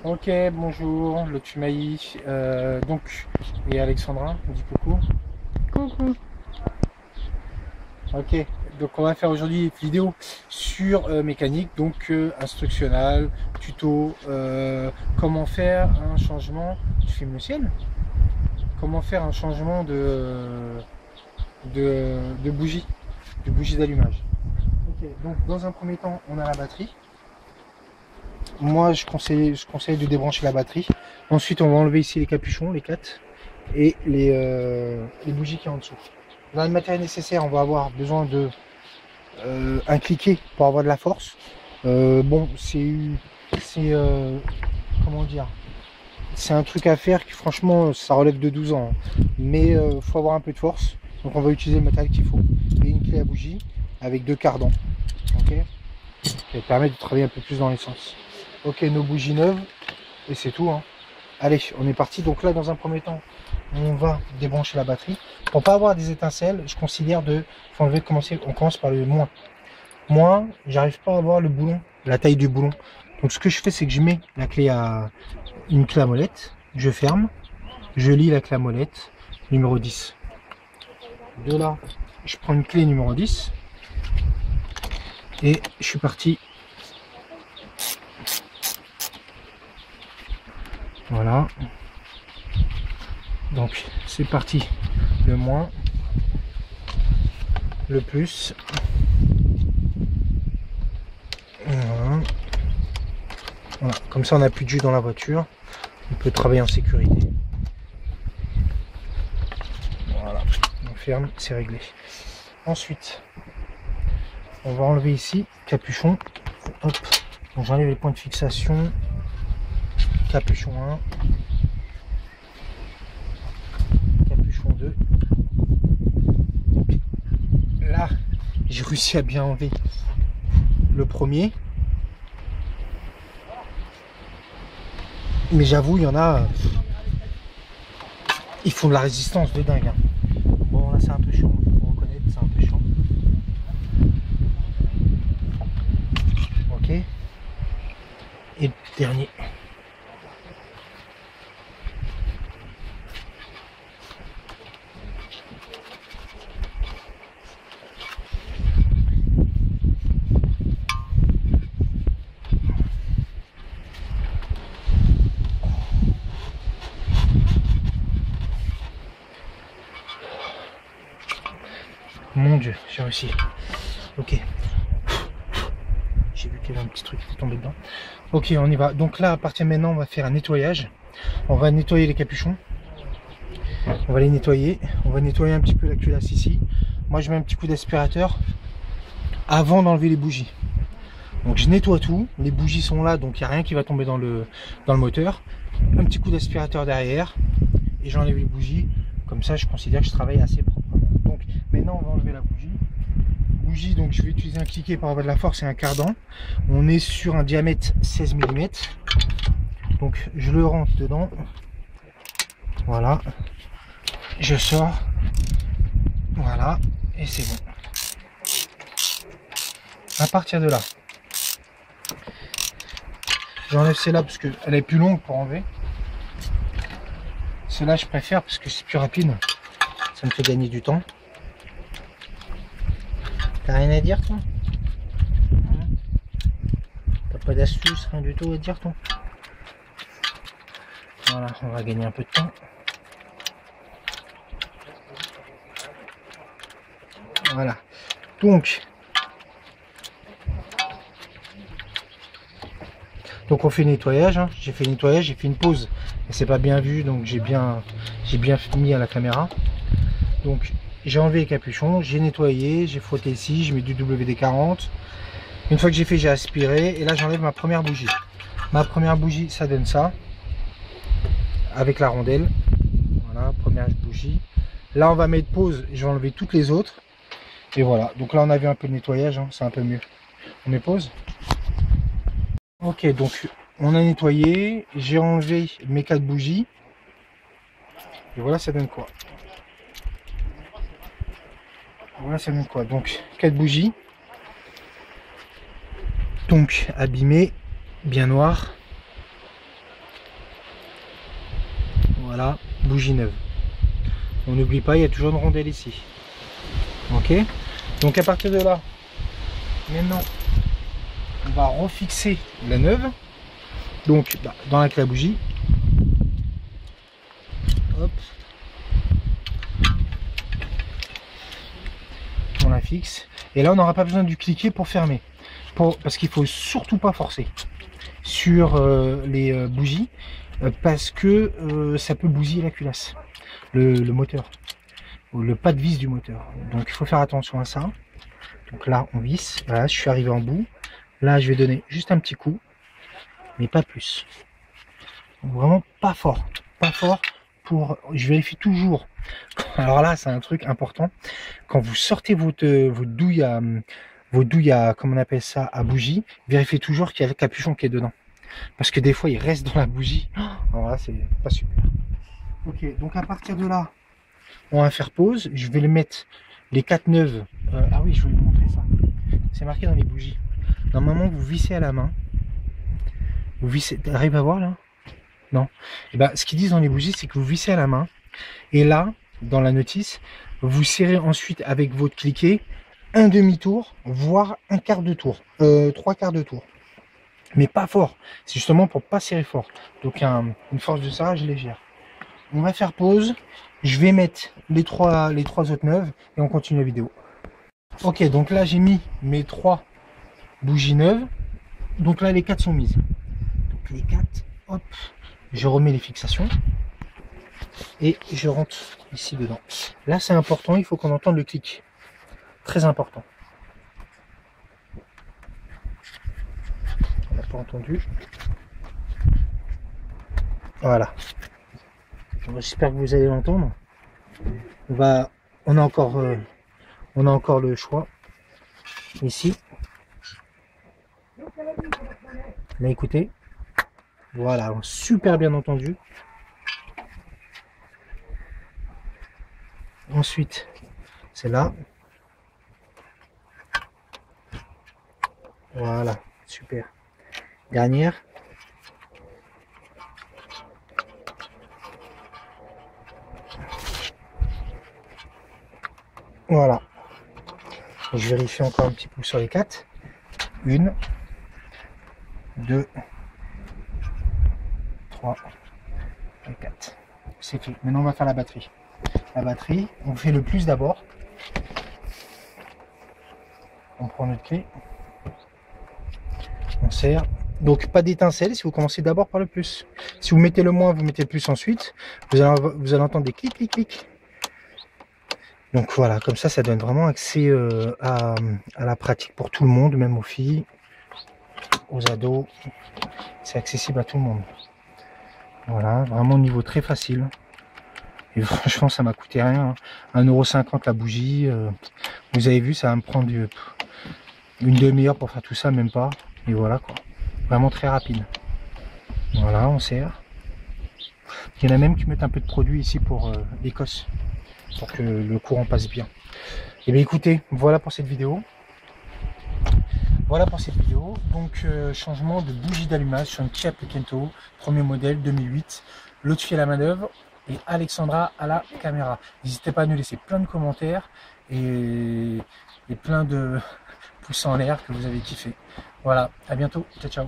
Ok, bonjour, le Tumaï. Et Alexandra, on dit coucou. Coucou. Ok, donc on va faire aujourd'hui une vidéo sur mécanique, instructionnel, tuto, comment faire un changement. Tu filmes le ciel? Comment faire un changement de bougie, de bougie d'allumage. Ok, donc dans un premier temps, on a la batterie. Moi, je conseille de débrancher la batterie. Ensuite, on va enlever ici les capuchons, les 4, et les bougies qui sont en dessous. Dans le matériel nécessaire, on va avoir besoin de un cliquet pour avoir de la force. Bon, c'est comment dire, c'est un truc à faire qui, franchement, ça relève de 12 ans. Mais faut avoir un peu de force. Donc, on va utiliser le matériel qu'il faut. Et une clé à bougie avec 2 cardans. Ok, qui permet de travailler un peu plus dans l'essence. Ok, nos bougies neuves, et c'est tout, hein. Allez, on est parti. Donc là, dans un premier temps, on va débrancher la batterie. Pour pas avoir des étincelles, je considère faut enlever, on commence par le moins. Moins, j'arrive pas à avoir le boulon, la taille du boulon. Donc ce que je fais, c'est que je mets une clé à molette, je ferme, je lis la clé à molette, numéro 10. De là, je prends une clé numéro 10 et je suis parti. Voilà. Donc c'est parti. Le moins, le plus. Voilà. Voilà. Comme ça, on n'a plus de jus dans la voiture. On peut travailler en sécurité. Voilà. On ferme, c'est réglé. Ensuite, on va enlever ici capuchon. Hop. Donc j'enlève les points de fixation. Capuchon 1. Capuchon 2. Là, j'ai réussi à bien enlever le premier. Mais j'avoue, il y en a, ils font de la résistance de dingue, hein. Bon, là c'est un peu chiant, il faut reconnaître, c'est un peu chiant. Ok. Et le dernier. Mon Dieu, j'ai réussi. Ok. J'ai vu qu'il y avait un petit truc qui est tombé dedans. Ok, on y va. Donc là, à partir de maintenant, on va faire un nettoyage. On va nettoyer les capuchons. On va les nettoyer. On va nettoyer un petit peu la culasse ici. Moi, je mets un petit coup d'aspirateur avant d'enlever les bougies. Donc je nettoie tout. Les bougies sont là, donc il n'y a rien qui va tomber dans le moteur. Un petit coup d'aspirateur derrière. Et j'enlève les bougies. Comme ça, je considère que je travaille assez proprement. Donc maintenant, on va enlever la bougie. Donc je vais utiliser un cliquet pour avoir de la force et un cardan. On est sur un diamètre 16 mm. Donc je le rentre dedans. Voilà. Je sors. Voilà. Et c'est bon. À partir de là, j'enlève celle-là parce qu'elle est plus longue pour enlever. Celle-là je préfère parce que c'est plus rapide. Ça me fait gagner du temps. T'as rien à dire, toi? T'as pas d'astuce, rien du tout à dire, toi? Voilà, on va gagner un peu de temps. Voilà. Donc on fait le nettoyage, hein. J'ai fait le nettoyage, j'ai fait une pause. Et c'est pas bien vu, donc j'ai bien mis à la caméra. Donc j'ai enlevé les capuchons, j'ai nettoyé, j'ai frotté ici, je mets du WD-40. Une fois que j'ai fait, j'ai aspiré. Et là, j'enlève ma première bougie. Ma première bougie, ça donne ça. Avec la rondelle. Voilà, première bougie. Là, on va mettre pause. Je vais enlever toutes les autres. Et voilà. Donc là, on a vu un peu de nettoyage. Hein, c'est un peu mieux. On met pause. Ok, donc on a nettoyé. J'ai enlevé mes 4 bougies. Et voilà, ça donne quoi? Voilà, ça donne quoi? Donc 4 bougies. Donc abîmées, bien noires. Voilà, bougie neuve. On n'oublie pas, il y a toujours une rondelle ici. Ok. Donc à partir de là, maintenant, on va refixer la neuve. Donc dans la clé à bougie. Hop. On la fixe. Et là, on n'aura pas besoin du cliquet pour fermer. Parce qu'il faut surtout pas forcer sur les bougies. Parce que ça peut bousiller la culasse. Le moteur. Le pas de vis du moteur. Donc il faut faire attention à ça. Donc là on visse, voilà, je suis arrivé en bout. Là je vais donner juste un petit coup, mais pas plus. Donc, vraiment pas fort, pas fort. Je vérifie toujours. Alors là c'est un truc important. Quand vous sortez votre douille à, comment on appelle ça, à bougie, vérifiez toujours qu'il y a le capuchon qui est dedans. Parce que des fois il reste dans la bougie. Alors là c'est pas super. Ok, donc à partir de là, on va faire pause. Je vais les mettre les 4 neuves. Ah oui, je vais vous montrer ça. C'est marqué dans les bougies. Normalement, vous vissez à la main. Vous vissez. T'arrives à voir là? Non. Et ben, ce qu'ils disent dans les bougies, c'est que vous vissez à la main. Et là, dans la notice, vous serrez ensuite avec votre cliquet un demi-tour, voire un quart de tour. 3/4 de tour. Mais pas fort. C'est justement pour pas serrer fort. Donc une force de serrage légère. On va faire pause. Je vais mettre les trois autres neuves et on continue la vidéo. Ok, donc là j'ai mis mes 3 bougies neuves. Donc là les 4 sont mises. Donc les 4, hop, je remets les fixations et je rentre ici dedans. Là c'est important, il faut qu'on entende le clic. Très important. On n'a pas entendu. Voilà. J'espère que vous allez l'entendre. On a encore le choix ici. Là, écoutez. Voilà, super bien entendu. Ensuite, c'est là. Voilà, super. Dernière. Voilà. Je vérifie encore un petit peu sur les 4. 1, 2, 3 et 4. C'est fait. Maintenant, on va faire la batterie. La batterie, on fait le plus d'abord. On prend notre clé. On serre. Donc, pas d'étincelle si vous commencez d'abord par le plus. Si vous mettez le moins, vous mettez le plus ensuite. Vous allez entendre des clics, clics, clics. Donc voilà, comme ça donne vraiment accès à la pratique pour tout le monde, même aux filles, aux ados. C'est accessible à tout le monde. Voilà, vraiment au niveau très facile. Et franchement, ça m'a coûté rien. 1,50 € la bougie. Vous avez vu, ça va me prendre une demi-heure pour faire tout ça, même pas. Et voilà quoi. Vraiment très rapide. Voilà, on serre. Il y en a même qui mettent un peu de produit ici pour l'Écosse, pour que le courant passe bien. Et bien écoutez, voilà pour cette vidéo. Voilà pour cette vidéo. Donc changement de bougie d'allumage sur une Kia Picanto, premier modèle 2008. Lotfi à la manœuvre et Alexandra à la caméra. N'hésitez pas à nous laisser plein de commentaires et plein de pouces en l'air que vous avez kiffé. Voilà, à bientôt. Ciao ciao.